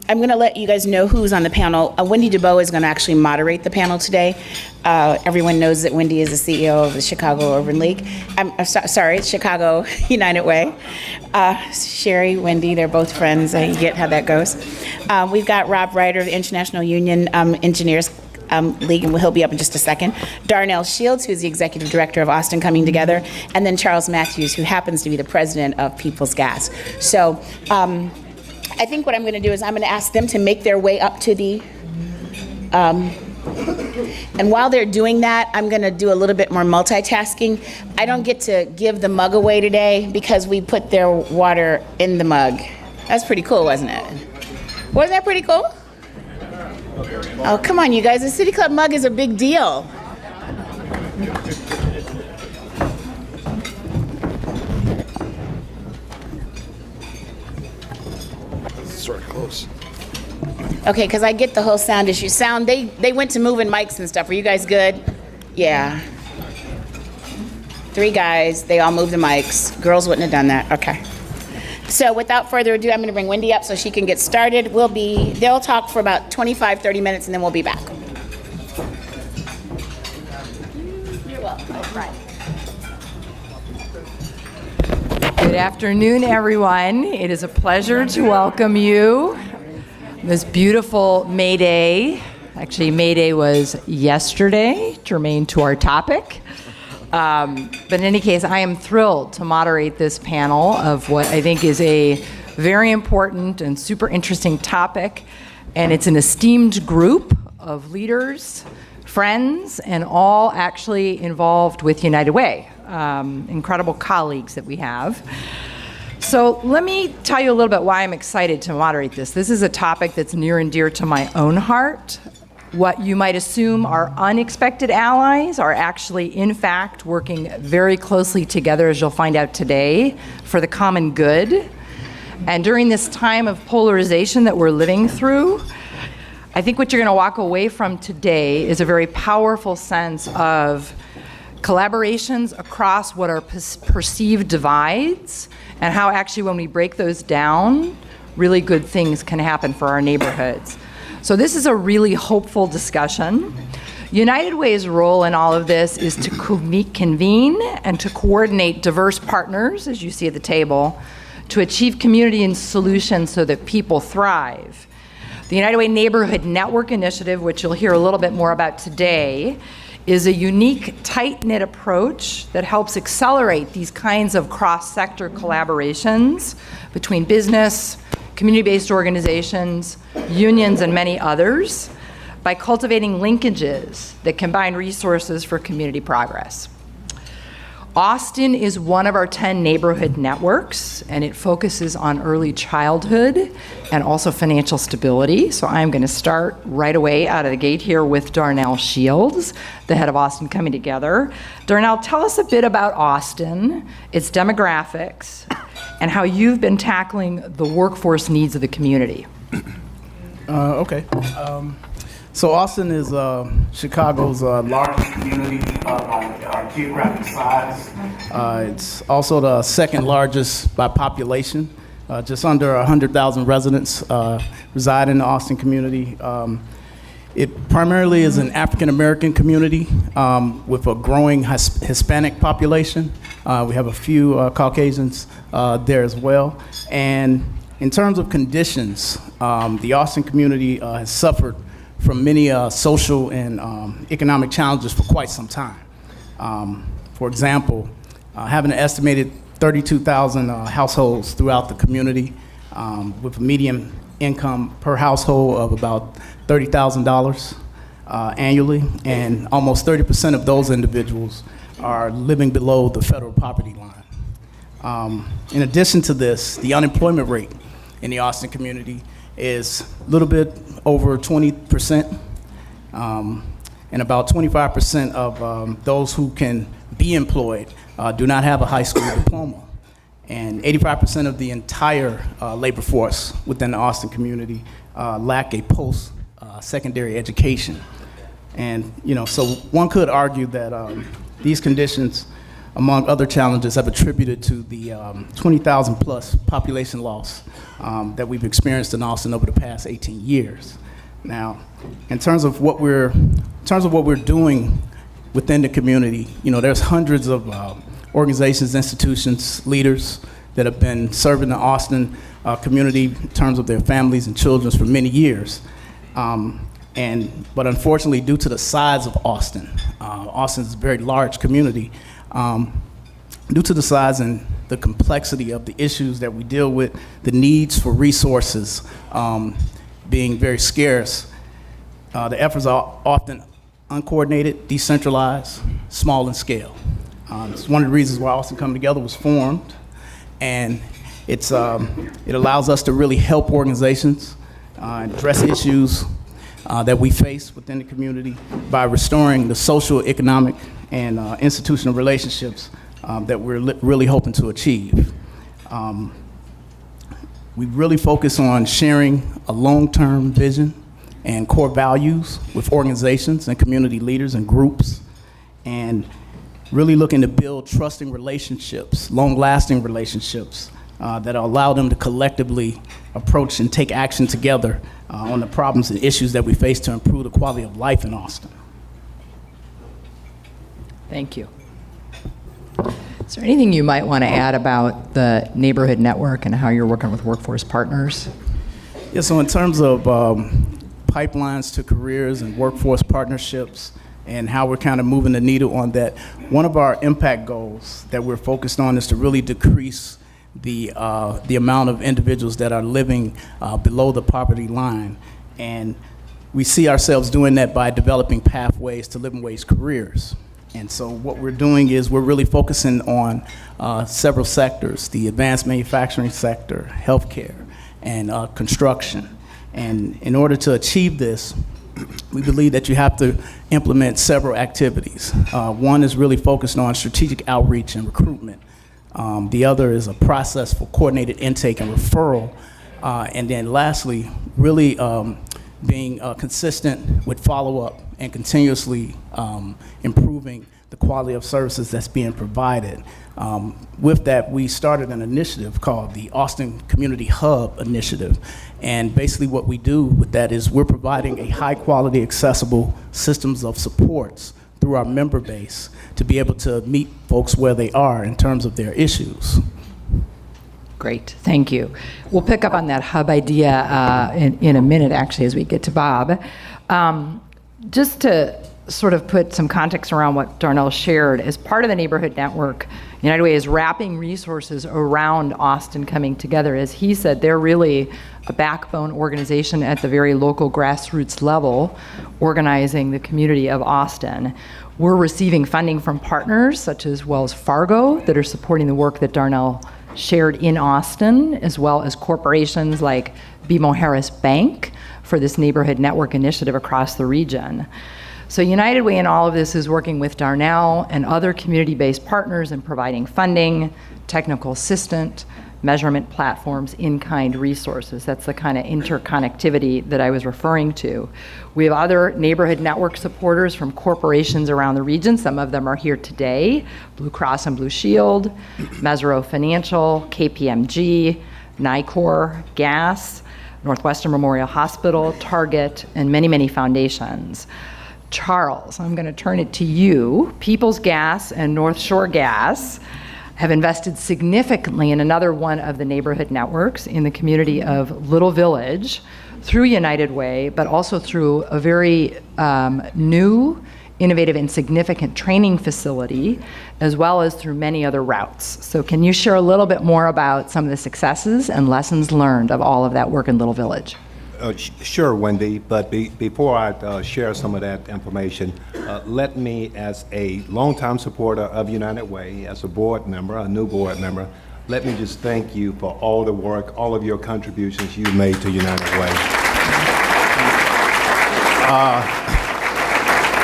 I'm going to let you guys know who's on the panel. Wendy DuBoe is going to actually moderate the panel today. Everyone knows that Wendy is the CEO of the Chicago Urban League. Sorry, it's Chicago United Way. Sherry, Wendy, they're both friends. You get how that goes. We've got Rob Reiter of the International Union Engineers League, and he'll be up in just a second. Darnell Shields, who's the executive director of Austin Coming Together, and then Charles Matthews, who happens to be the president of People's Gas. So I think what I'm going to do is I'm going to ask them to make their way up to the, and while they're doing that, I'm going to do a little bit more multitasking. I don't get to give the mug away today because we put their water in the mug. That's pretty cool, wasn't it? Wasn't that pretty cool? Oh, come on, you guys. The City Club mug is a big deal. Sort of close. Okay, because I get the whole sound issue. Sound, they went to moving mics and stuff. Are you guys good? Yeah. 3 guys, they all moved the mics. Girls wouldn't have done that. Okay. So without further ado, I'm going to bring Wendy up so she can get started. They'll talk for about 25, 30 minutes, and then we'll be back. You're welcome. Right. Good afternoon, everyone. It is a pleasure to welcome you this beautiful May Day. Actually, May Day was yesterday, germane to our topic. But in any case, I am thrilled to moderate this panel of what I think is a very important and super interesting topic. And it's an esteemed group of leaders, friends, and all actually involved with United Way. Incredible colleagues that we have. So let me tell you a little bit why I'm excited to moderate this. This is a topic that's near and dear to my own heart. What you might assume are unexpected allies are actually, in fact, working very closely together, as you'll find out today, for the common good. And during this time of polarization that we're living through, I think what you're going to walk away from today is a very powerful sense of collaborations across what are perceived divides, and how actually when we break those down, really good things can happen for our neighborhoods. So this is a really hopeful discussion. United Way's role in all of this is to convene and to coordinate diverse partners, as you see at the table, to achieve community and solutions so that people thrive. The United Way Neighborhood Network Initiative, which you'll hear a little bit more about today, is a unique, tight-knit approach that helps accelerate these kinds of cross-sector collaborations between business, community-based organizations, unions, and many others by cultivating linkages that combine resources for community progress. Austin is one of our 10 neighborhood networks, and it focuses on early childhood and also financial stability. So I'm going to start right away out of the gate here with Darnell Shields, the head of Austin Coming Together. Darnell, tell us a bit about Austin, its demographics, and how you've been tackling the workforce needs of the community. Okay. So Austin is Chicago's largest community by geographic size. It's also the second largest by population. Just under 100,000 residents reside in the Austin community. It primarily is an African-American community with a growing Hispanic population. We have a few Caucasians there as well. And in terms of conditions, the Austin community has suffered from many social and economic challenges for quite some time. For example, having an estimated 32,000 households throughout the community with a median income per household of about $30,000 annually, and almost 30% of those individuals are living below the federal poverty line. In addition to this, the unemployment rate in the Austin community is a little bit over 20%, and about 25% of those who can be employed do not have a high school diploma. And 85% of the entire labor force within the Austin community lack a post-secondary education. And so one could argue that these conditions among other challenges, have attributed to the 20,000 plus population loss that we've experienced in Austin over the past 18 years. Now, in terms of what we're doing within the community, there's hundreds of organizations, institutions, leaders that have been serving the Austin community in terms of their families and children for many years. But unfortunately, due to the size of Austin, Austin's a very large community, due to the size and the complexity of the issues that we deal with, the needs for resources being very scarce, the efforts are often uncoordinated, decentralized, small in scale. It's one of the reasons why Austin Come Together was formed, and it allows us to really help organizations address issues that we face within the community by restoring the social, economic, and institutional relationships that we're really hoping to achieve. We really focus on sharing a long-term vision and core values with organizations and community leaders and groups, and really looking to build trusting relationships, long-lasting relationships that allow them to collectively approach and take action together on the problems and issues that we face to improve the quality of life in Austin. Thank you. Is there anything you might want to add about the neighborhood network and how you're working with workforce partners? Yeah, so in terms of pipelines to careers and workforce partnerships and how we're kind of moving the needle on that, one of our impact goals that we're focused on is to really decrease the amount of individuals that are living below the poverty line. And we see ourselves doing that by developing pathways to living wage careers. And so what we're doing is we're really focusing on several sectors: the advanced manufacturing sector, healthcare, and construction. And in order to achieve this, we believe that you have to implement several activities. One is really focused on strategic outreach and recruitment. The other is a process for coordinated intake and referral. And then lastly, really being consistent with follow-up and continuously improving the quality of services that's being provided. With that, we started an initiative called the Austin Community Hub Initiative. And basically what we do with that is we're providing a high-quality, accessible systems of supports through our member base to be able to meet folks where they are in terms of their issues. Great, thank you. We'll pick up on that hub idea in a minute, actually, as we get to Bob. Just to sort of put some context around what Darnell shared, as part of the neighborhood network, United Way is wrapping resources around Austin Coming Together. As he said, they're really a backbone organization at the very local grassroots level, organizing the community of Austin. We're receiving funding from partners such as Wells Fargo that are supporting the work that Darnell shared in Austin, as well as corporations like BMO Harris Bank for this neighborhood network initiative across the region. So United Way in all of this is working with Darnell and other community-based partners in providing funding, technical assistance, measurement platforms, in-kind resources. That's the kind of interconnectivity that I was referring to. We have other neighborhood network supporters from corporations around the region. Some of them are here today: Blue Cross and Blue Shield, Mesero Financial, KPMG, NICOR, Gas, Northwestern Memorial Hospital, Target, and many, many foundations. Charles, I'm going to turn it to you. People's Gas and North Shore Gas have invested significantly in another one of the neighborhood networks in the community of Little Village through United Way, but also through a very new, innovative, and significant training facility, as well as through many other routes. So can you share a little bit more about some of the successes and lessons learned of all of that work in Little Village? Sure, Wendy, but before I share some of that information, let me, as a longtime supporter of United Way, as a board member, a new board member, let me just thank you for all the work, all of your contributions you made to United Way.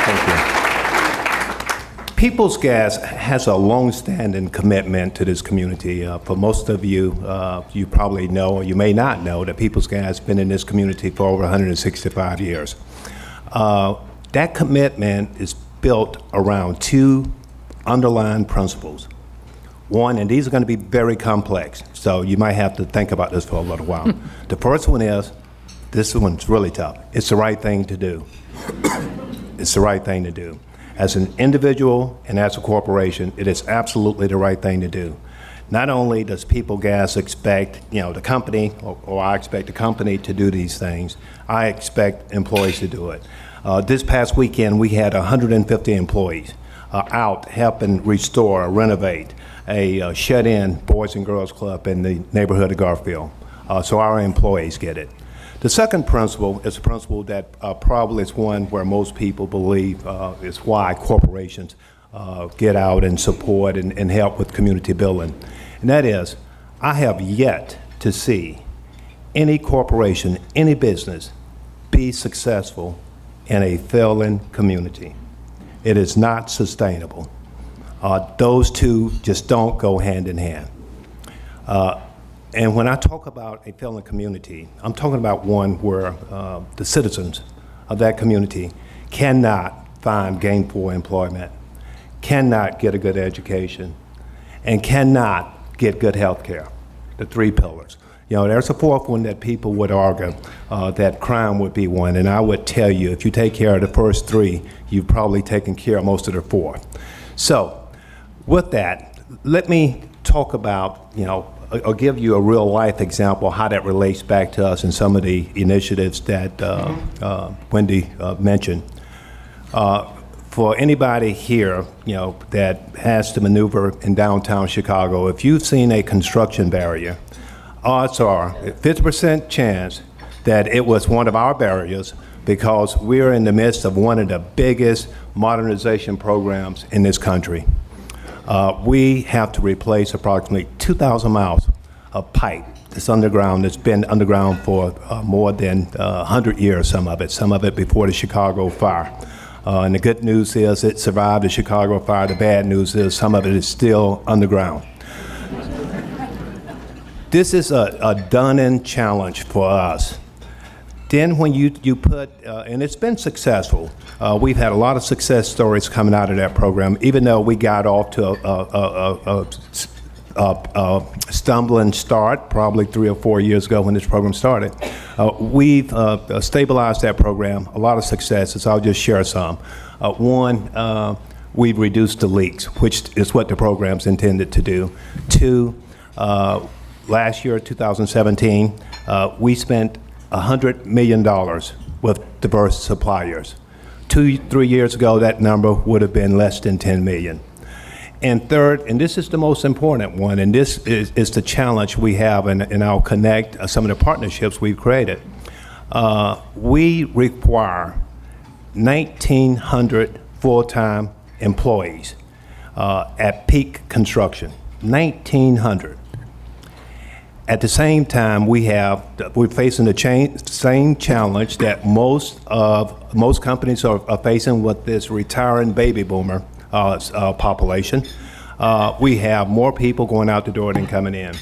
Thank you. People's Gas has a long-standing commitment to this community. For most of you, you probably know, or you may not know, that People's Gas has been in this community for over 165 years. That commitment is built around two underlying principles. One, and these are going to be very complex, so you might have to think about this for a little while. The first one is, this one's really tough. It's the right thing to do. It's the right thing to do. As an individual and as a corporation, it is absolutely the right thing to do. Not only does People Gas expect, the company, or I expect the company to do these things, I expect employees to do it. This past weekend, we had 150 employees out helping restore or renovate a shut-in Boys and Girls Club in the neighborhood of Garfield. So our employees get it. The second principle is a principle that probably is one where most people believe is why corporations get out and support and help with community building. And that is, I have yet to see any corporation, any business be successful in a failing community. It is not sustainable. Those two just don't go hand in hand. And when I talk about a failing community, I'm talking about one where the citizens of that community cannot find gainful employment, cannot get a good education, and cannot get good health care, the three pillars. There's a fourth one that people would argue that crime would be one, and I would tell you, if you take care of the first three, you've probably taken care of most of the fourth. So, with that, let me talk about, I'll give you a real life example how that relates back to us and some of the initiatives that Wendy mentioned. For anybody here, that has to maneuver in downtown Chicago, if you've seen a construction barrier, odds are 50% chance that it was one of our barriers because we're in the midst of one of the biggest modernization programs in this country. We have to replace approximately 2,000 miles of pipe that's underground, that's been underground for more than 100 years, some of it before the Chicago fire. And the good news is it survived the Chicago fire. The bad news is some of it is still underground. This is a done-in challenge for us. Then when you put, and it's been successful, we've had a lot of success stories coming out of that program, even though we got off to a stumbling start probably 3 or 4 years ago when this program started. We've stabilized that program, a lot of successes. I'll just share some. One, we've reduced the leaks, which is what the program's intended to do. Two, last year, 2017, we spent $100 million with diverse suppliers. 2-3 years ago, that number would have been less than 10 million. And third, and this is the most important one, and this is the challenge we have, and I'll connect some of the partnerships we've created. We require 1,900 full-time employees at peak construction, 1,900. At the same time, we're facing the same challenge that most companies are facing with this retiring baby boomer population. We have more people going out the door than coming in.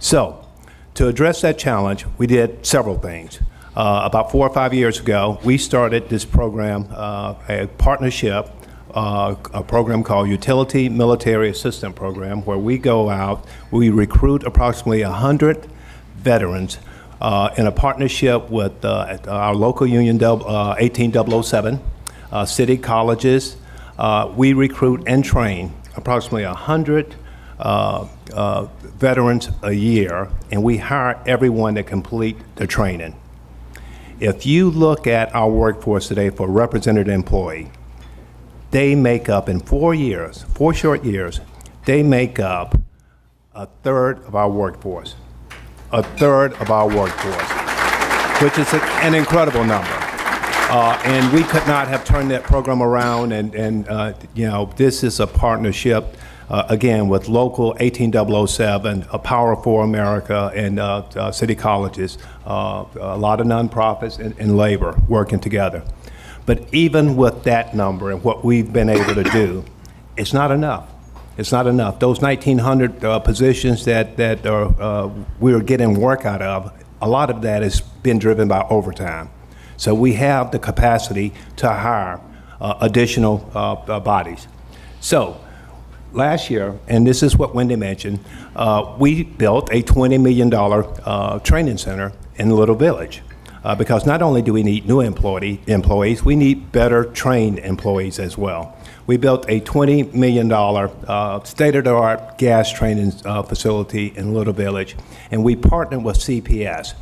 So, to address that challenge, we did several things. About 4 or 5 years ago, we started this program, a partnership, a program called Utility Military Assistant Program, where we go out, we recruit approximately 100 veterans in a partnership with our local union 18007, city colleges. We recruit and train approximately 100 veterans a year, and we hire everyone to complete the training. If you look at our workforce today for a represented employee, they make up in 4 short years, they make up a third of our workforce. A third of our workforce, which is an incredible number. And we could not have turned that program around, and this is a partnership, again, with local 18007, a Power for America, and city colleges, a lot of nonprofits and labor working together. But even with that number and what we've been able to do, it's not enough. It's not enough. Those 1,900 positions that we're getting work out of, a lot of that has been driven by overtime. So we have the capacity to hire additional bodies. So last year, and this is what Wendy mentioned, we built a $20 million training center in Little Village. Because not only do we need new employees, we need better trained employees as well. We built a $20 million state-of-the-art gas training facility in Little Village, and we partnered with CPS,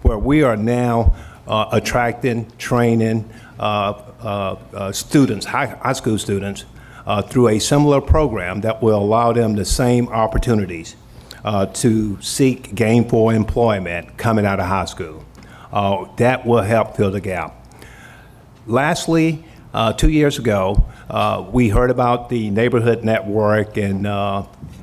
where we are now attracting, training students, high school students, through a similar program that will allow them the same opportunities to seek gainful employment coming out of high school. That will help fill the gap. Lastly, 2 years ago, we heard about the neighborhood network and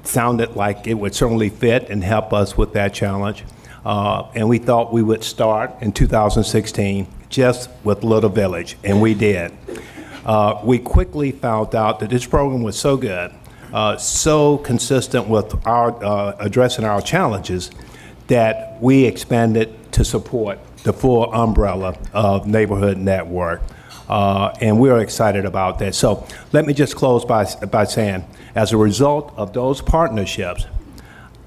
sounded like it would certainly fit and help us with that challenge. And we thought we would start in 2016 just with Little Village, and we did. We quickly found out that this program was so good, so consistent with our addressing our challenges, that we expanded to support the full umbrella of Neighborhood Network. And we are excited about that. So let me just close by saying, as a result of those partnerships,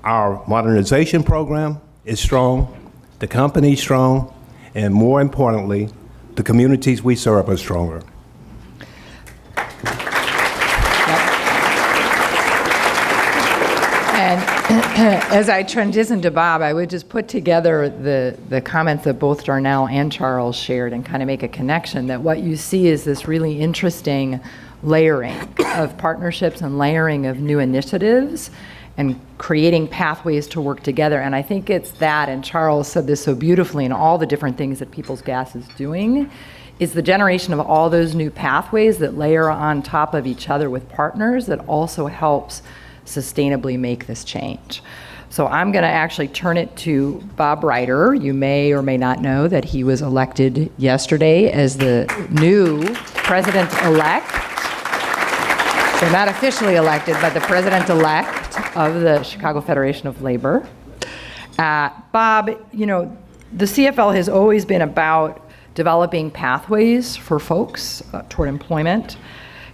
our modernization program is strong, the company's strong, and more importantly, the communities we serve are stronger. And as I transition to Bob, I would just put together the comments that both Darnell and Charles shared and kind of make a connection that what you see is this really interesting layering of partnerships and layering of new initiatives and creating pathways to work together. And I think it's that, and Charles said this so beautifully, in all the different things that People's Gas is doing, is the generation of all those new pathways that layer on top of each other with partners that also helps sustainably make this change. So I'm going to actually turn it to Bob Reiter. You may or may not know that he was elected yesterday as the new president-elect. So not officially elected, but the president-elect of the Chicago Federation of Labor. Bob, you know, the CFL has always been about developing pathways for folks toward employment.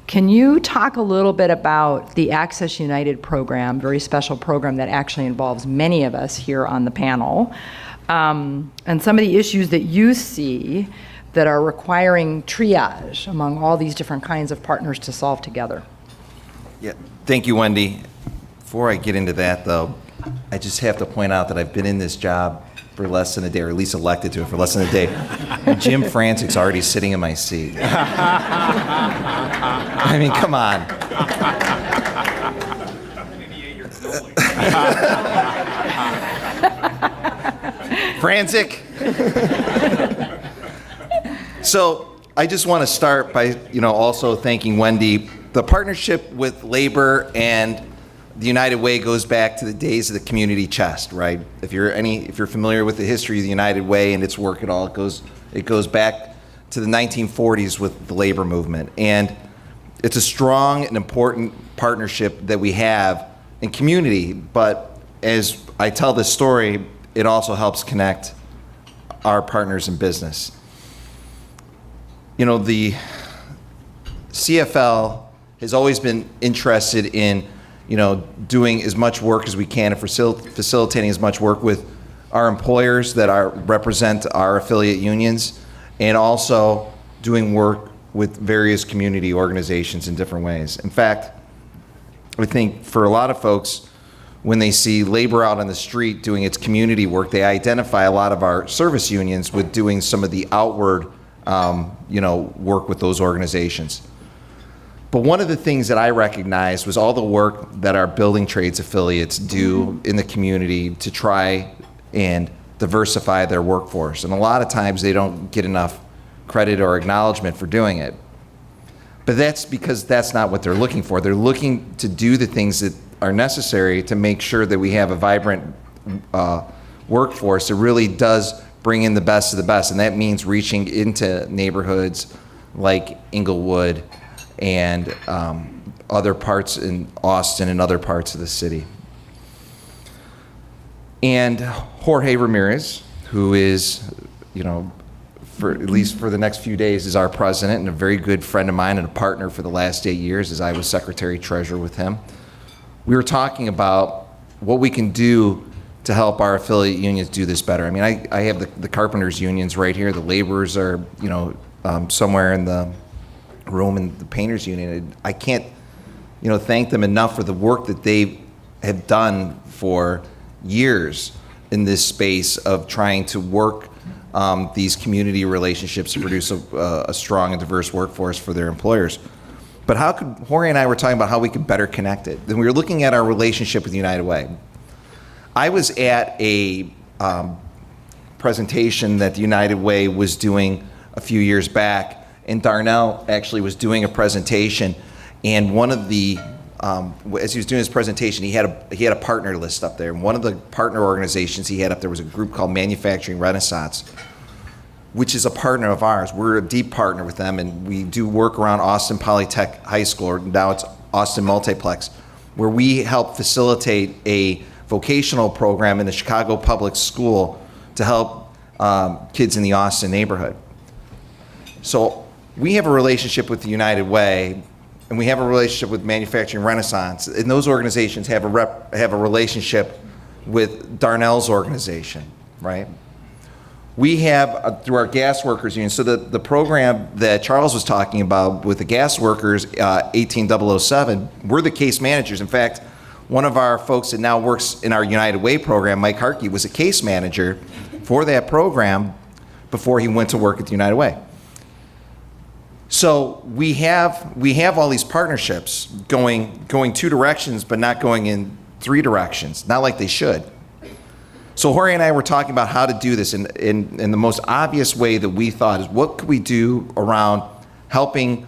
Can you talk a little bit about the Access United program, very special program that actually involves many of us here on the panel, and some of the issues that you see that are requiring triage among all these different kinds of partners to solve together? Yeah, thank you, Wendy. Before I get into that, though, I just have to point out that I've been in this job for less than a day, or at least elected to it for less than a day. And Jim Frantic's already sitting in my seat. I mean, come on. Frantic. So I just want to start by, also thanking Wendy. The partnership with labor and the United Way goes back to the days of the community chest, right? If you're familiar with the history of the United Way and its work at all, it goes back to the 1940s with the labor movement. And it's a strong and important partnership that we have in community, but as I tell this story, it also helps connect our partners in business. The CFL has always been interested in doing as much work as we can and facilitating as much work with our employers that represent our affiliate unions, and also doing work with various community organizations in different ways. In fact, I think for a lot of folks, when they see labor out on the street doing its community work, they identify a lot of our service unions with doing some of the outward work with those organizations. But one of the things that I recognized was all the work that our building trades affiliates do in the community to try and diversify their workforce. And a lot of times they don't get enough credit or acknowledgement for doing it. But that's because that's not what they're looking for. They're looking to do the things that are necessary to make sure that we have a vibrant workforce that really does bring in the best of the best. And that means reaching into neighborhoods like Inglewood and other parts in Austin and other parts of the city. And Jorge Ramirez, who is, for at least for the next few days, is our president and a very good friend of mine and a partner for the last 8 years as I was secretary treasurer with him. We were talking about what we can do to help our affiliate unions do this better. I mean, I have the carpenters unions right here. The laborers are, somewhere in the room, and the painters union. I can't, thank them enough for the work that they have done for years in this space of trying to work these community relationships to produce a strong and diverse workforce for their employers. But Jorge and I were talking about how we could better connect it. Then we were looking at our relationship with United Way. I was at a presentation that the United Way was doing a few years back, and Darnell actually was doing a presentation, and one of the as he was doing his presentation, he had a partner list up there. And one of the partner organizations he had up there was a group called Manufacturing Renaissance, which is a partner of ours. We're a deep partner with them, and we do work around Austin Polytech High School, or now it's Austin Multiplex, where we help facilitate a vocational program in the Chicago Public School to help kids in the Austin neighborhood. So we have a relationship with the United Way, and we have a relationship with Manufacturing Renaissance, and those organizations have a relationship with Darnell's organization, right? We have, through our gas workers union, so the program that Charles was talking about with the gas workers, 18007, we're the case managers. In fact, one of our folks that now works in our United Way program, Mike Harkey, was a case manager for that program before he went to work at the United Way. So we have all these partnerships going two directions, but not going in three directions, not like they should. So Jorge and I were talking about how to do this, in the most obvious way that we thought is, what could we do around helping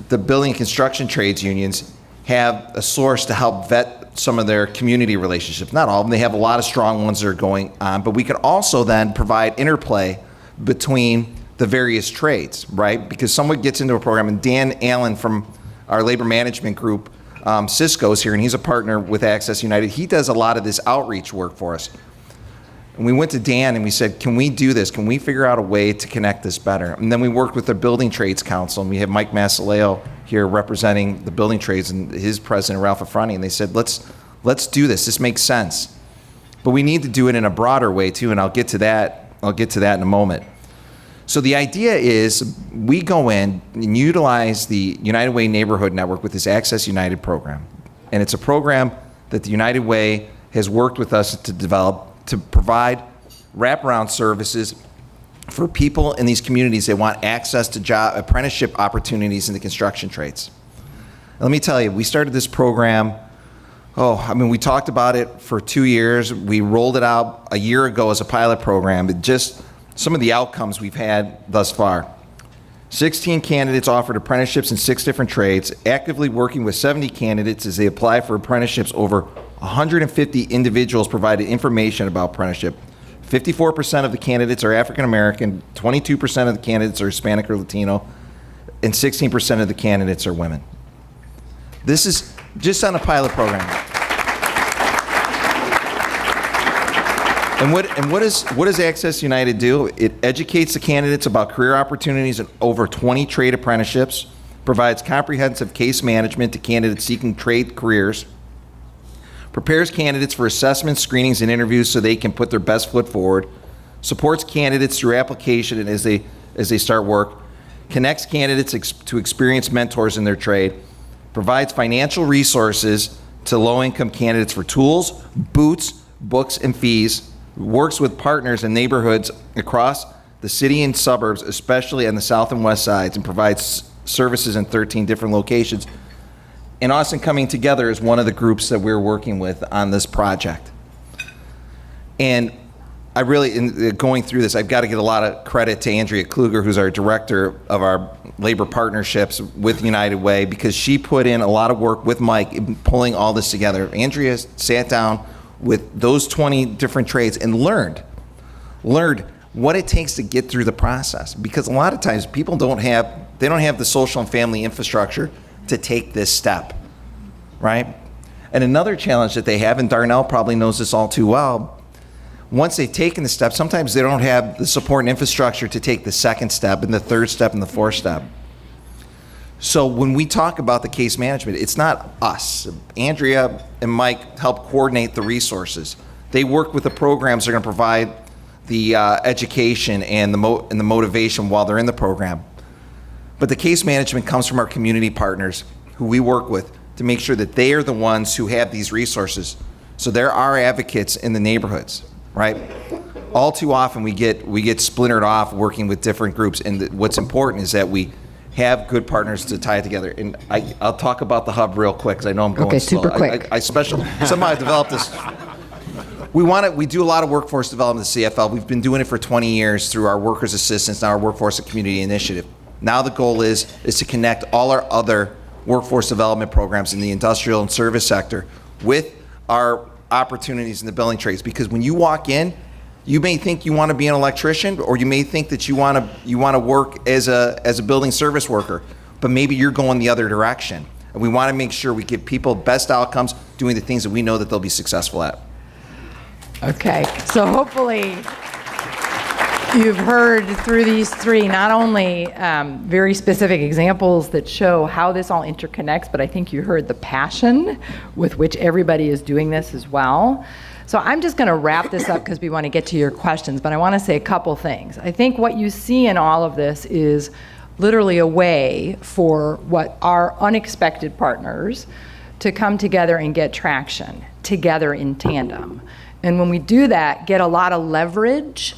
the building and construction trades unions have a source to help vet some of their community relationships. Not all of them, they have a lot of strong ones that are going on, but we can also then provide interplay between the various trades, right? Because someone gets into a program, and Dan Allen from our labor management group, Cisco's here, and he's a partner with Access United. He does a lot of this outreach work for us. And we went to Dan and we said, can we do this? Can we figure out a way to connect this better? And then we worked with the Building Trades Council, and we have Mike Masaleo here representing the building trades, and his president, Ralph Affronti, and they said, let's do this. This makes sense. But we need to do it in a broader way too, and I'll get to that in a moment. So the idea is we go in and utilize the United Way Neighborhood Network with this Access United program. And it's a program that the United Way has worked with us to develop to provide wraparound services for people in these communities that want access to job apprenticeship opportunities in the construction trades. And let me tell you, we started this program, we talked about it for 2 years. We rolled it out a year ago as a pilot program. It just, some of the outcomes we've had thus far. 16 candidates offered apprenticeships in 6 different trades, actively working with 70 candidates as they apply for apprenticeships. Over 150 individuals provided information about apprenticeship. 54% of the candidates are African American, 22% of the candidates are Hispanic or Latino, and 16% of the candidates are women. This is just on a pilot program. And what does Access United do? It educates the candidates about career opportunities in over 20 trade apprenticeships, provides comprehensive case management to candidates seeking trade careers, prepares candidates for assessments, screenings, and interviews so they can put their best foot forward, supports candidates through application and as they start work, connects candidates to experienced mentors in their trade, provides financial resources to low-income candidates for tools, boots, books, and fees, works with partners in neighborhoods across the city and suburbs, especially on the south and west sides, and provides services in 13 different locations. And Austin Coming Together is one of the groups that we're working with on this project. And I really, in going through this, I've got to give a lot of credit to Andrea Kluger, who's our director of our labor partnerships with United Way, because she put in a lot of work with Mike in pulling all this together. Andrea sat down with those 20 different trades and learned what it takes to get through the process. Because a lot of times people don't have the social and family infrastructure to take this step, right? And another challenge that they have, and Darnell probably knows this all too well, once they've taken the step, sometimes they don't have the support and infrastructure to take the second step and the third step and the fourth step. So when we talk about the case management, it's not us. Andrea and Mike help coordinate the resources. They work with the programs that are going to provide the education and the motivation while they're in the program. But the case management comes from our community partners who we work with to make sure that they are the ones who have these resources. So there are advocates in the neighborhoods, right? All too often we get splintered off working with different groups, and what's important is that we have good partners to tie it together. And I'll talk about the hub real quick because I know I'm going slow. super quick. Somehow I developed this. We do a lot of workforce development at the CFL. We've been doing it for 20 years through our workers assistance, now our workforce and community initiative. Now the goal is to connect all our other workforce development programs in the industrial and service sector with our opportunities in the building trades. Because when you walk in, you may think you want to be an electrician, or you may think that you want to work as a building service worker, but maybe you're going the other direction. And we want to make sure we give people best outcomes doing the things that we know that they'll be successful at. Okay, so hopefully you've heard through these three not only very specific examples that show how this all interconnects, but I think you heard the passion with which everybody is doing this as well. So I'm just going to wrap this up because we want to get to your questions, but I want to say a couple things. I think what you see in all of this is literally a way for what are unexpected partners to come together and get traction together in tandem. And when we do that, get a lot of leverage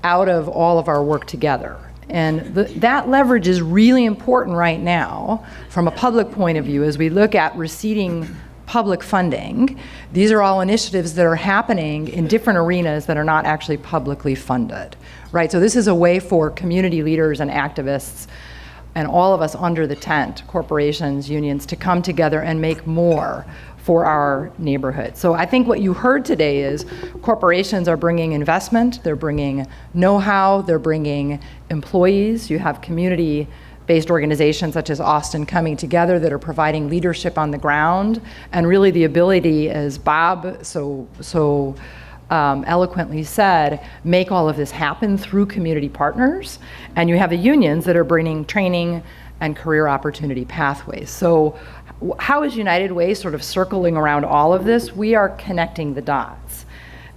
out of all of our work together. And that leverage is really important right now from a public point of view as we look at receding public funding. These are all initiatives that are happening in different arenas that are not actually publicly funded, right? So this is a way for community leaders and activists and all of us under the tent, corporations, unions, to come together and make more for our neighborhood. So I think what you heard today is corporations are bringing investment, they're bringing know-how, they're bringing employees. You have community-based organizations such as Austin coming together that are providing leadership on the ground, and really the ability, as Bob so eloquently said, make all of this happen through community partners. And you have the unions that are bringing training and career opportunity pathways. So how is United Way sort of circling around all of this? We are connecting the dots.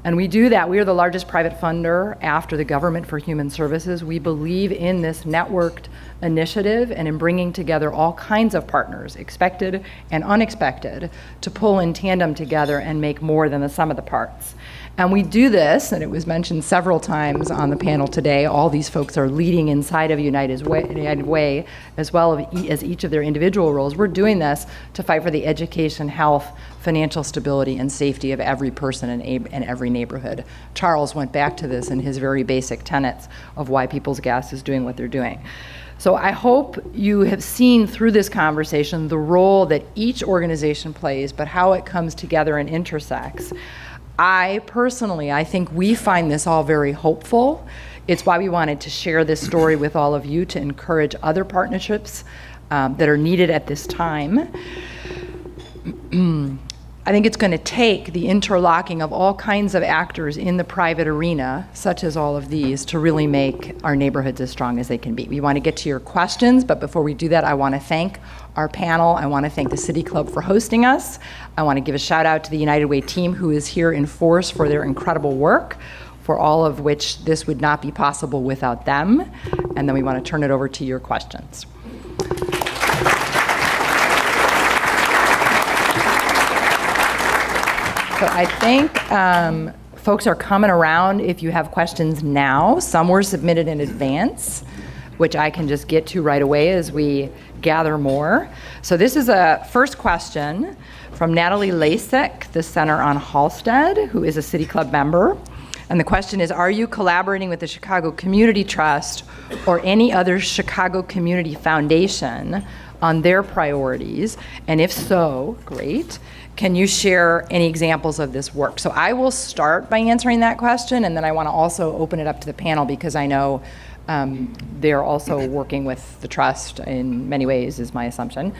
And we do that. We are the largest private funder after the Government for Human Services. We believe in this networked initiative and in bringing together all kinds of partners, expected and unexpected, to pull in tandem together and make more than the sum of the parts. And we do this, and it was mentioned several times on the panel today, all these folks are leading inside of United Way, as well as each of their individual roles. We're doing this to fight for the education, health, financial stability, and safety of every person in every neighborhood. Charles went back to this in his very basic tenets of why People's Gas is doing what they're doing. So I hope you have seen through this conversation the role that each organization plays, but how it comes together and intersects. I think we find this all very hopeful. It's why we wanted to share this story with all of you to encourage other partnerships that are needed at this time. I think it's going to take the interlocking of all kinds of actors in the private arena, such as all of these, to really make our neighborhoods as strong as they can be. We want to get to your questions, but before we do that, I want to thank our panel. I want to thank the City Club for hosting us. I want to give a shout out to the United Way team who is here in force for their incredible work, for all of which this would not be possible without them. And then we want to turn it over to your questions. So I think folks are coming around if you have questions now. Some were submitted in advance, which I can just get to right away as we gather more. So this is a first question from Natalie Lasek, the Center on Halsted, who is a City Club member. And the question is, are you collaborating with the Chicago Community Trust or any other Chicago Community Foundation on their priorities? And if so, great. Can you share any examples of this work? So I will start by answering that question, and then I want to also open it up to the panel because I know they're also working with the Trust in many ways, is my assumption.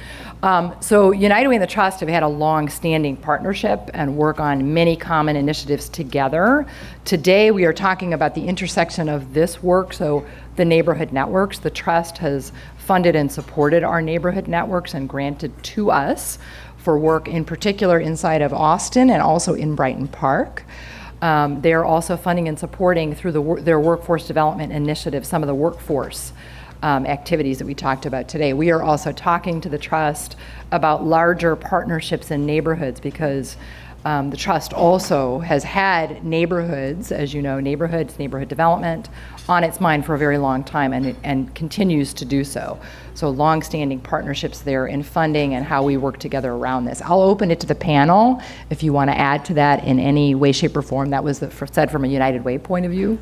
So United Way and the Trust have had a long-standing partnership and work on many common initiatives together. Today, we are talking about the intersection of this work, so the neighborhood networks. The Trust has funded and supported our neighborhood networks and granted to us for work in particular inside of Austin and also in Brighton Park. They are also funding and supporting through their workforce development initiative some of the workforce activities that we talked about today. We are also talking to the Trust about larger partnerships in neighborhoods because the Trust also has had neighborhoods, as you know, neighborhood development on its mind for a very long time and continues to do so. So long-standing partnerships there in funding and how we work together around this. I'll open it to the panel if you want to add to that in any way, shape, or form. That was said from a United Way point of view.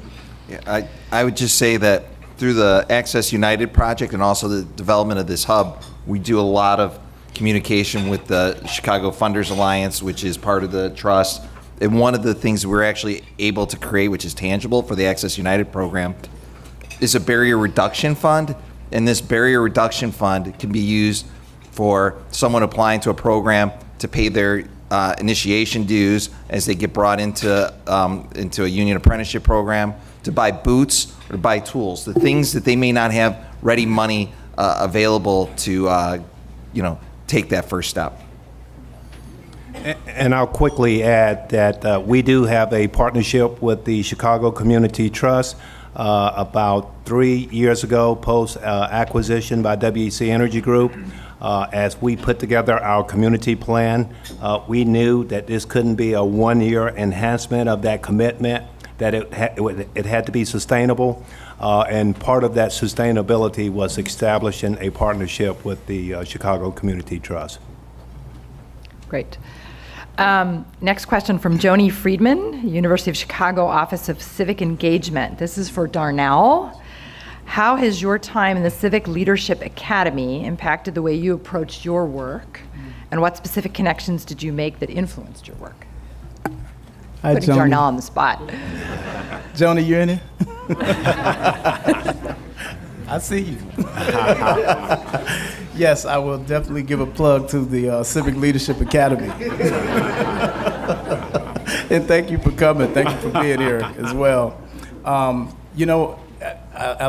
Yeah, I would just say that through the Access United project and also the development of this hub, we do a lot of communication with the Chicago Funders Alliance, which is part of the Trust. And one of the things we're actually able to create, which is tangible for the Access United program, is a barrier reduction fund. And this barrier reduction fund can be used for someone applying to a program to pay their initiation dues as they get brought into a union apprenticeship program, to buy boots or to buy tools, the things that they may not have ready money available to take that first step. And I'll quickly add that we do have a partnership with the Chicago Community Trust. About 3 years ago, post-acquisition by WEC Energy Group, as we put together our community plan, we knew that this couldn't be a one-year enhancement of that commitment, that it had to be sustainable. And part of that sustainability was establishing a partnership with the Chicago Community Trust. Great. Next question from Joni Friedman, University of Chicago Office of Civic Engagement. This is for Darnell. How has your time in the Civic Leadership Academy impacted the way you approached your work? And what specific connections did you make that influenced your work? Hi, Putting Joni. Darnell on the spot. Joni, you in here? I see you. Yes, I will definitely give a plug to the Civic Leadership Academy. And thank you for coming. Thank you for being here as well. I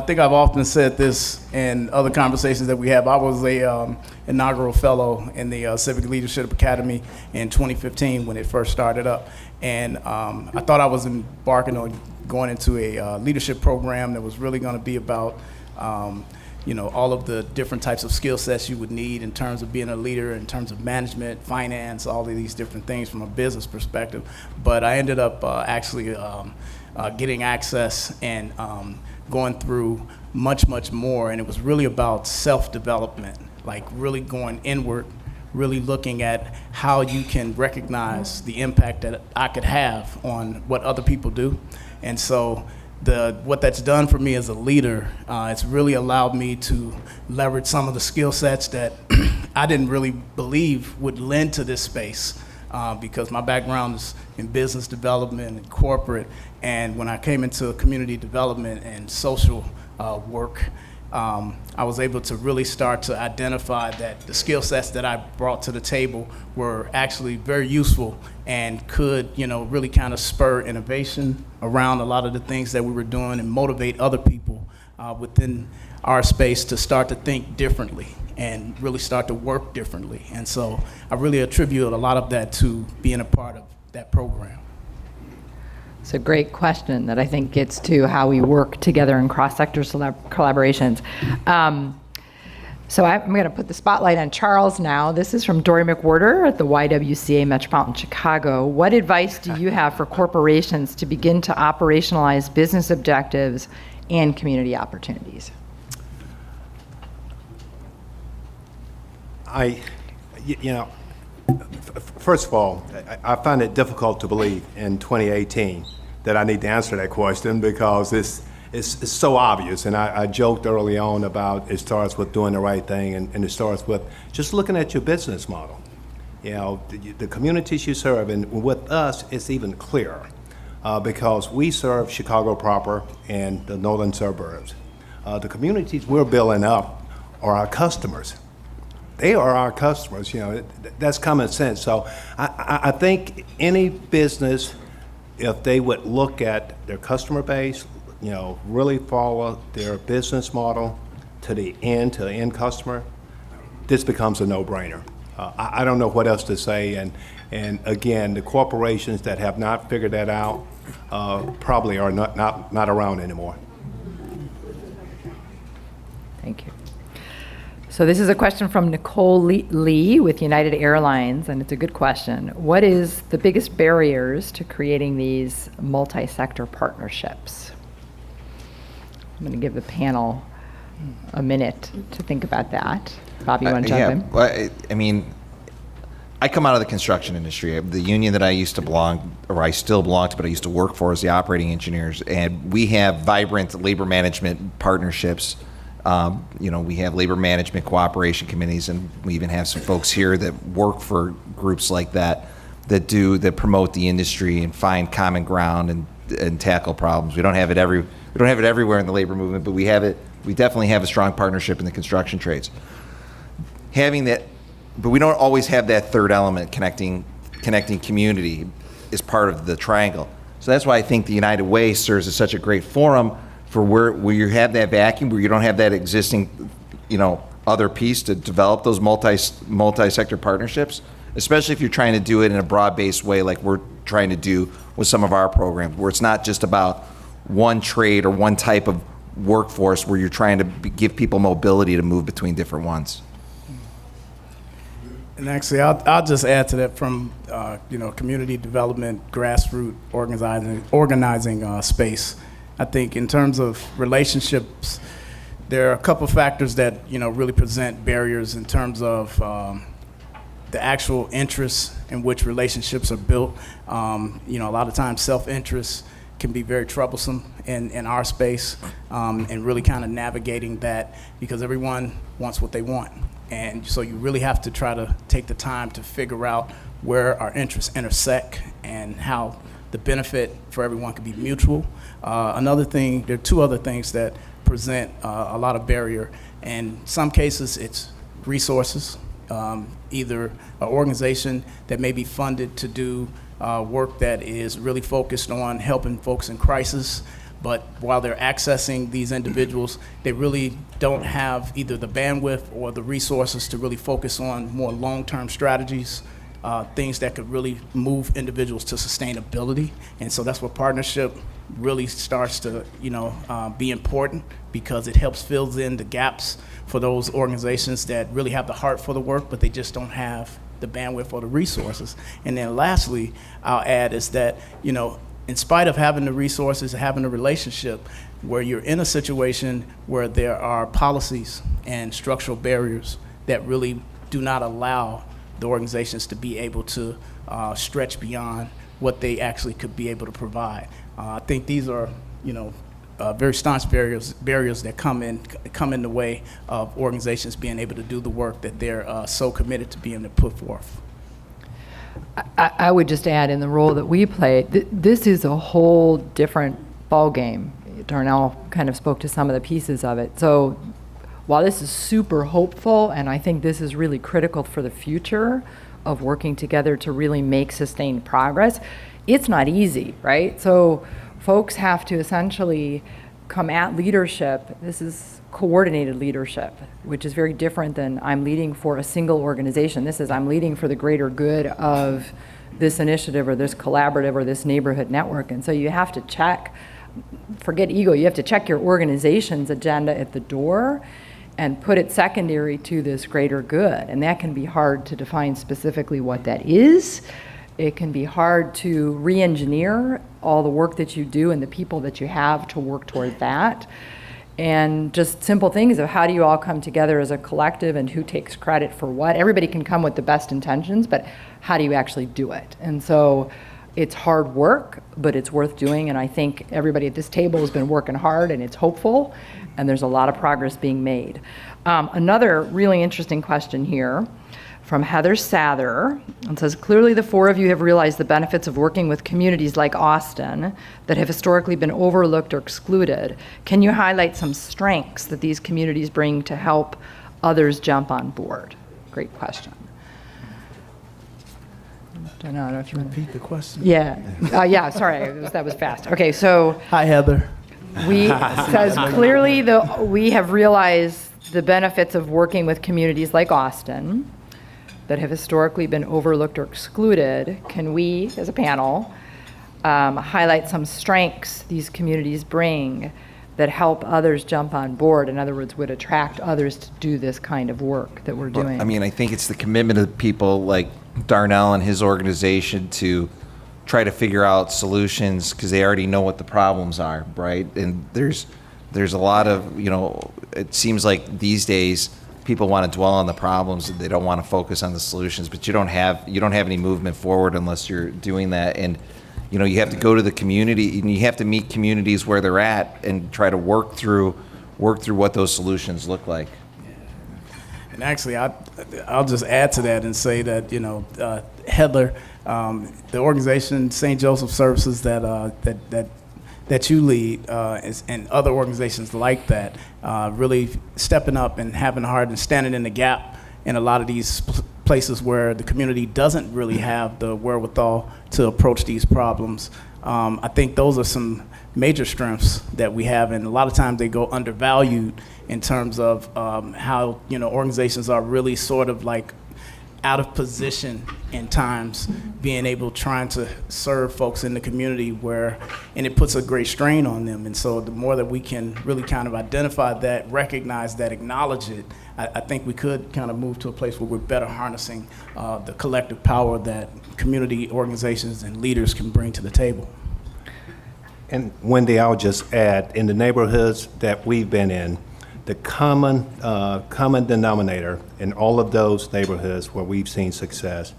think I've often said this in other conversations that we have. I was a inaugural fellow in the Civic Leadership Academy in 2015 when it first started up. And I thought I was embarking on going into a leadership program that was really going to be about all of the different types of skill sets you would need in terms of being a leader, in terms of management, finance, all of these different things from a business perspective. But I ended up actually getting access and going through much, much more. And it was really about self-development, like really going inward, really looking at how you can recognize the impact that I could have on what other people do. And so what that's done for me as a leader, it's really allowed me to leverage some of the skill sets that I didn't really believe would lend to this space, because my background is in business development and corporate. And when I came into community development and social work, I was able to really start to identify that the skill sets that I brought to the table were actually very useful and could, really kind of spur innovation around a lot of the things that we were doing and motivate other people within our space to start to think differently and really start to work differently. And so I really attribute a lot of that to being a part of that program. It's a great question that I think gets to how we work together in cross-sector collaborations. So I'm going to put the spotlight on Charles now. This is from Dory McWhorter at the YWCA Metropolitan Chicago. What advice do you have for corporations to begin to operationalize business objectives and community opportunities? First of all, I find it difficult to believe in 2018 that I need to answer that question because it's so obvious. And I joked early on about it starts with doing the right thing, and it starts with just looking at your business model. You know, the communities you serve, and with us, it's even clearer because we serve Chicago proper and the northern suburbs. The communities we're building up are our customers. They are our customers, you know, that's common sense. So I think any business, if they would look at their customer base, you know, really follow their business model to the end customer, this becomes a no-brainer. I don't know what else to say, and again, the corporations that have not figured that out probably are not around anymore. Thank you. So this is a question from Nicole Lee with United Airlines, and it's a good question. What is the biggest barriers to creating these multi-sector partnerships? I'm going to give the panel a minute to think about that. Bob, you want to jump in? Well, I mean, I come out of the construction industry. The union that I used to belong, or I still belong to, but I used to work for, is the operating engineers, and we have vibrant labor management partnerships. You know, we have labor management cooperation committees, and we even have some folks here that work for groups like that that promote the industry and find common ground and tackle problems. We don't have it everywhere in the labor movement, but we have it. We definitely have a strong partnership in the construction trades. Having that, but we don't always have that third element connecting community is part of the triangle. So that's why I think the United Way serves as such a great forum for where you have that vacuum, where you don't have that existing, you know, other piece to develop those multi-sector partnerships, especially if you're trying to do it in a broad-based way like we're trying to do with some of our programs, where it's not just about one trade or one type of workforce, where you're trying to give people mobility to move between different ones. And actually, I'll just add to that from you know, community development, grassroots organizing space. I think in terms of relationships, there are a couple factors that, you know, really present barriers in terms of the actual interests in which relationships are built. You know, a lot of times self-interest can be very troublesome in our space, and really kind of navigating that, because everyone wants what they want. And so you really have to try to take the time to figure out where our interests intersect and how the benefit for everyone can be mutual. Another thing, there are two other things that present a lot of barrier. In some cases, it's resources. Either an organization that may be funded to do work that is really focused on helping folks in crisis, but while they're accessing these individuals, they really don't have either the bandwidth or the resources to really focus on more long-term strategies, things that could really move individuals to sustainability. And so that's where partnership really starts to, you know, be important, because it helps fill in the gaps for those organizations that really have the heart for the work, but they just don't have the bandwidth or the resources. And then lastly, I'll add is that, you know, in spite of having the resources, having a relationship, where you're in a situation where there are policies and structural barriers that really do not allow the organizations to be able to stretch beyond what they actually could be able to provide. I think these are, you know, very staunch barriers that come in the way of organizations being able to do the work that they're so committed to being to put forth. I would just add, in the role that we play, this is a whole different ballgame. Darnell kind of spoke to some of the pieces of it. So while this is super hopeful, and I think this is really critical for the future of working together to really make sustained progress, it's not easy, right? So folks have to essentially come at leadership. This is coordinated leadership, which is very different than I'm leading for a single organization. This is I'm leading for the greater good of this initiative or this collaborative or this neighborhood network. And so you have to check, forget ego, you have to check your organization's agenda at the door and put it secondary to this greater good. And that can be hard to define specifically what that is. It can be hard to re-engineer all the work that you do and the people that you have to work toward that. And just simple things of how do you all come together as a collective and who takes credit for what. Everybody can come with the best intentions, but how do you actually do it? And so it's hard work, but it's worth doing. And I think everybody at this table has been working hard, and it's hopeful, and there's a lot of progress being made. Another really interesting question here from Heather Sather. It says, clearly the four of you have realized the benefits of working with communities like Austin that have historically been overlooked or excluded. Can you highlight some strengths that these communities bring to help others jump on board? Great question. I don't know if you want to Repeat the question. Yeah, sorry, that was fast. Okay, so Hi, Heather. says clearly we have realized the benefits of working with communities like Austin that have historically been overlooked or excluded. Can we, as a panel, highlight some strengths these communities bring that help others jump on board? In other words, would attract others to do this kind of work that we're doing. I mean, I think it's the commitment of people like Darnell and his organization to try to figure out solutions because they already know what the problems are, right? And there's a lot of, it seems like these days people want to dwell on the problems and they don't want to focus on the solutions, but you don't have any movement forward unless you're doing that. And you have to go to the community and you have to meet communities where they're at and try to work through what those solutions look like. And actually, I'll just add to that and say that Heather, the organization St. Joseph Services that you lead, and other organizations like that, really stepping up and having a heart and standing in the gap in a lot of these places where the community doesn't really have the wherewithal to approach these problems. I think those are some major strengths that we have, and a lot of times they go undervalued in terms of how organizations are really sort of like out of position in times, being able trying to serve folks in the community and it puts a great strain on them. And so the more that we can really kind of identify that, recognize that, acknowledge it, I think we could kind of move to a place where we're better harnessing the collective power that community organizations and leaders can bring to the table. And Wendy, I'll just add, in the neighborhoods that we've been in, the common denominator in all of those neighborhoods where we've seen success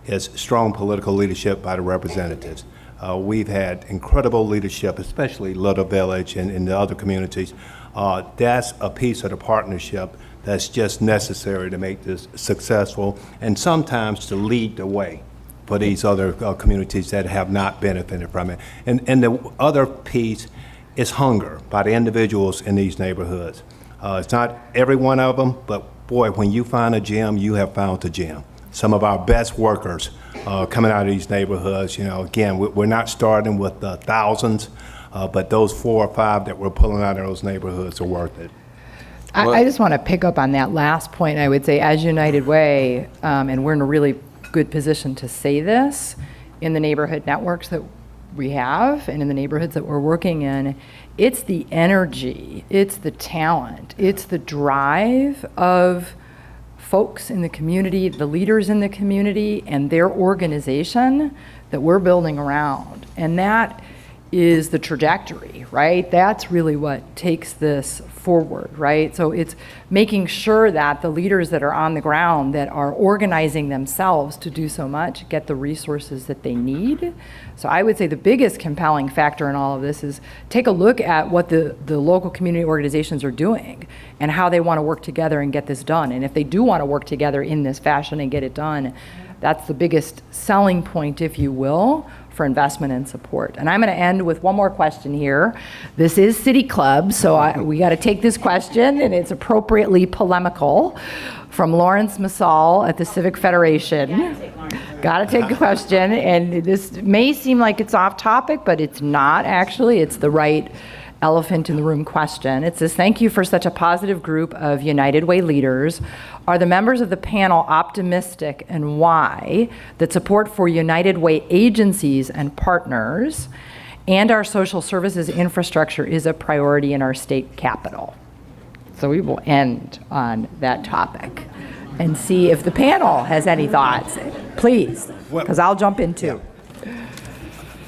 is strong political leadership by the representatives. We've had incredible leadership, especially Little Village and in the other communities. That's a piece of the partnership that's just necessary to make this successful and sometimes to lead the way for these other communities that have not benefited from it. And the other piece is hunger by the individuals in these neighborhoods. It's not every one of them, but boy, when you find a gem, you have found a gem. Some of our best workers coming out of these neighborhoods, again, we're not starting with thousands, but those 4 or 5 that we're pulling out of those neighborhoods are worth it. I just want to pick up on that last point. I would say, as United Way, and we're in a really good position to say this in the neighborhood networks that we have and in the neighborhoods that we're working in, it's the energy, it's the talent, it's the drive of folks in the community, the leaders in the community, and their organization that we're building around. And that is the trajectory, right? That's really what takes this forward, right? So it's making sure that the leaders that are on the ground that are organizing themselves to do so much get the resources that they need. So I would say the biggest compelling factor in all of this is take a look at what the local community organizations are doing and how they want to work together and get this done. And if they do want to work together in this fashion and get it done, that's the biggest selling point, if you will, for investment and support. And I'm going to end with one more question here. This is City Club, so we got to take this question, and it's appropriately polemical, from Lawrence Massal at the Civic Federation. Got to take the question, and this may seem like it's off topic, but it's not actually. It's the right elephant in the room question. It says, thank you for such a positive group of United Way leaders. Are the members of the panel optimistic, and why, that support for United Way agencies and partners and our social services infrastructure is a priority in our state capital? So we will end on that topic and see if the panel has any thoughts. Please, because I'll jump in too.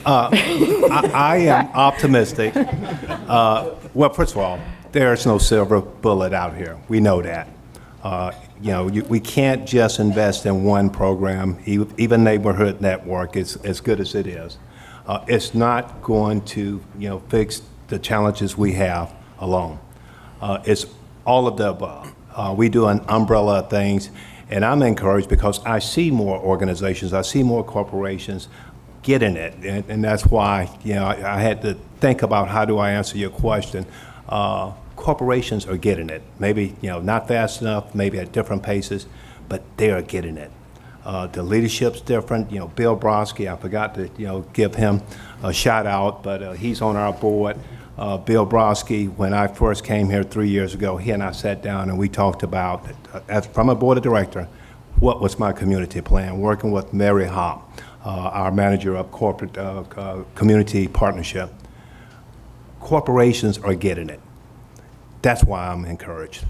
I am optimistic. Well, first of all, there's no silver bullet out here. We know that. We can't just invest in one program, even neighborhood network, as good as it is. It's not going to, fix the challenges we have alone. It's all of the above. We do an umbrella of things, And I'm encouraged because I see more organizations, I see more corporations getting it. And that's why, I had to think about how do I answer your question. Corporations are getting it. Maybe, not fast enough, maybe at different paces, but they are getting it. The leadership's different. Bill Brodsky, I forgot to, give him a shout out, but he's on our board. Bill Brodsky, when I first came here 3 years ago, he and I sat down and we talked about, from a board of director, what was my community plan, working with Mary Hopp, our manager of corporate community partnership. Corporations are getting it. That's why I'm encouraged.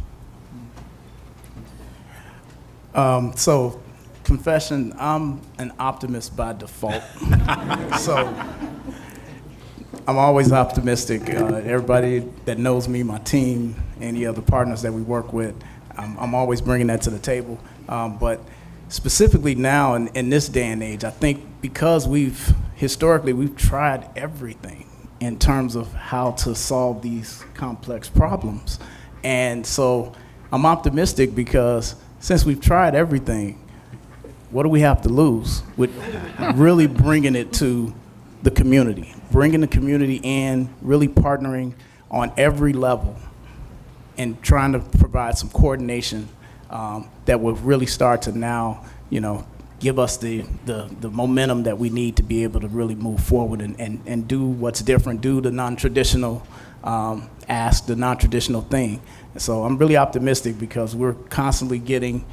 So, confession, I'm an optimist by default. So, I'm always optimistic. Everybody that knows me, my team, any other partners that we work with, I'm always bringing that to the table. But specifically now in this day and age, I think because historically we've tried everything in terms of how to solve these complex problems. And so I'm optimistic because since we've tried everything, what do we have to lose with really bringing it to the community, bringing the community in, really partnering on every level and trying to provide some coordination that will really start to now, give us the momentum that we need to be able to really move forward and do what's different, do the non-traditional ask, the non-traditional thing. And so I'm really optimistic because we're constantly getting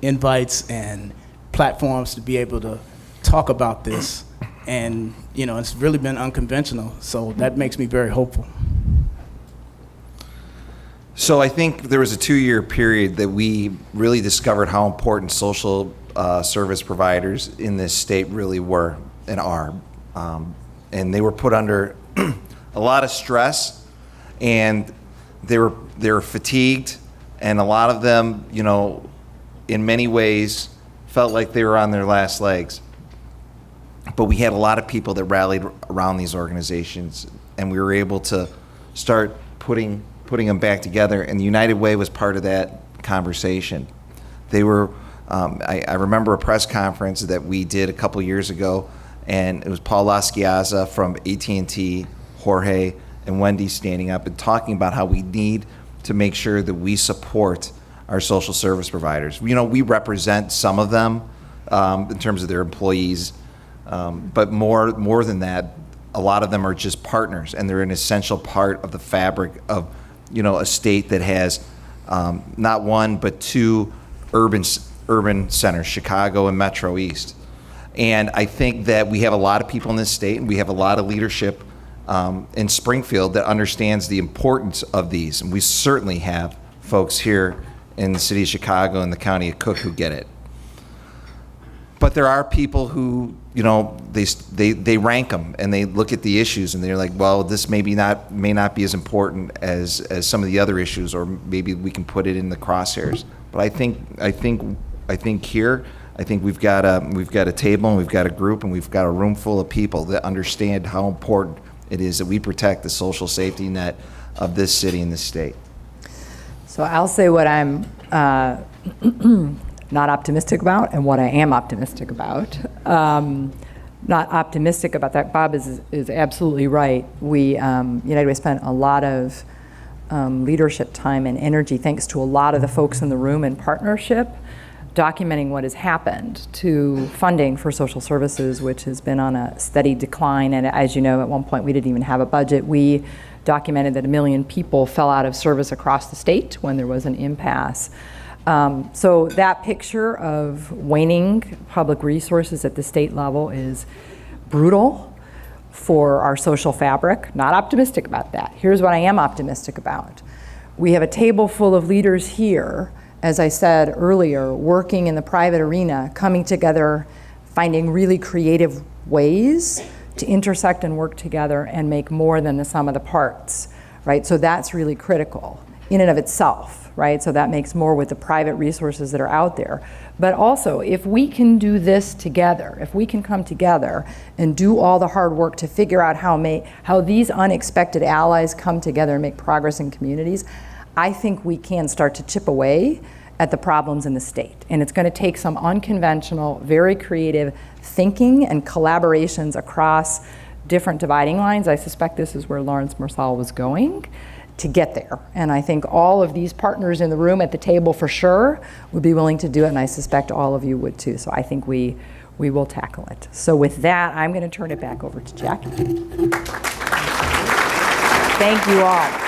invites and platforms to be able to talk about this. And, it's really been unconventional. So that makes me very hopeful. So I think there was a 2-year period that we really discovered how important social service providers in this state really were and are. And they were put under a lot of stress, and they were fatigued, and a lot of them, in many ways felt like they were on their last legs. But we had a lot of people that rallied around these organizations, and we were able to start putting them back together, and the United Way was part of that conversation. They were, I remember a press conference that we did a couple years ago, and it was Paul Lasciaza from AT&T, Jorge, and Wendy standing up and talking about how we need to make sure that we support our social service providers. We represent some of them in terms of their employees, but more than that, a lot of them are just partners, and they're an essential part of the fabric of a state that has not one but two urban centers, Chicago and Metro East. And I think that we have a lot of people in this state, and we have a lot of leadership in Springfield that understands the importance of these. And we certainly have folks here in the city of Chicago and the county of Cook who get it. But there are people who, they rank them and they look at the issues and they're like, well, this may not be as important as some of the other issues, or maybe we can put it in the crosshairs. But I think here we've got a table, and we've got a group, and we've got a room full of people that understand how important it is that we protect the social safety net of this city and this state. So I'll say what I'm not optimistic about and what I am optimistic about. Not optimistic about that. Bob is absolutely right. We, United Way, spent a lot of leadership time and energy, thanks to a lot of the folks in the room in partnership, documenting what has happened to funding for social services, which has been on a steady decline. And as you know, at one point we didn't even have a budget. We documented that 1 million people fell out of service across the state when there was an impasse. So that picture of waning public resources at the state level is brutal for our social fabric. Not optimistic about that. Here's what I am optimistic about. We have a table full of leaders here, as I said earlier, working in the private arena, coming together, finding really creative ways to intersect and work together and make more than the sum of the parts, right? So that's really critical in and of itself, right? So that makes more with the private resources that are out there. But also, if we can do this together, if we can come together and do all the hard work to figure out how these unexpected allies come together and make progress in communities, I think we can start to chip away at the problems in the state. And it's going to take some unconventional, very creative thinking and collaborations across different dividing lines. I suspect this is where Lawrence Marsal was going to get there. And I think all of these partners in the room at the table for sure would be willing to do it, and I suspect all of you would too. So I think we will tackle it. So with that, I'm going to turn it back over to Jackie. Thank you all.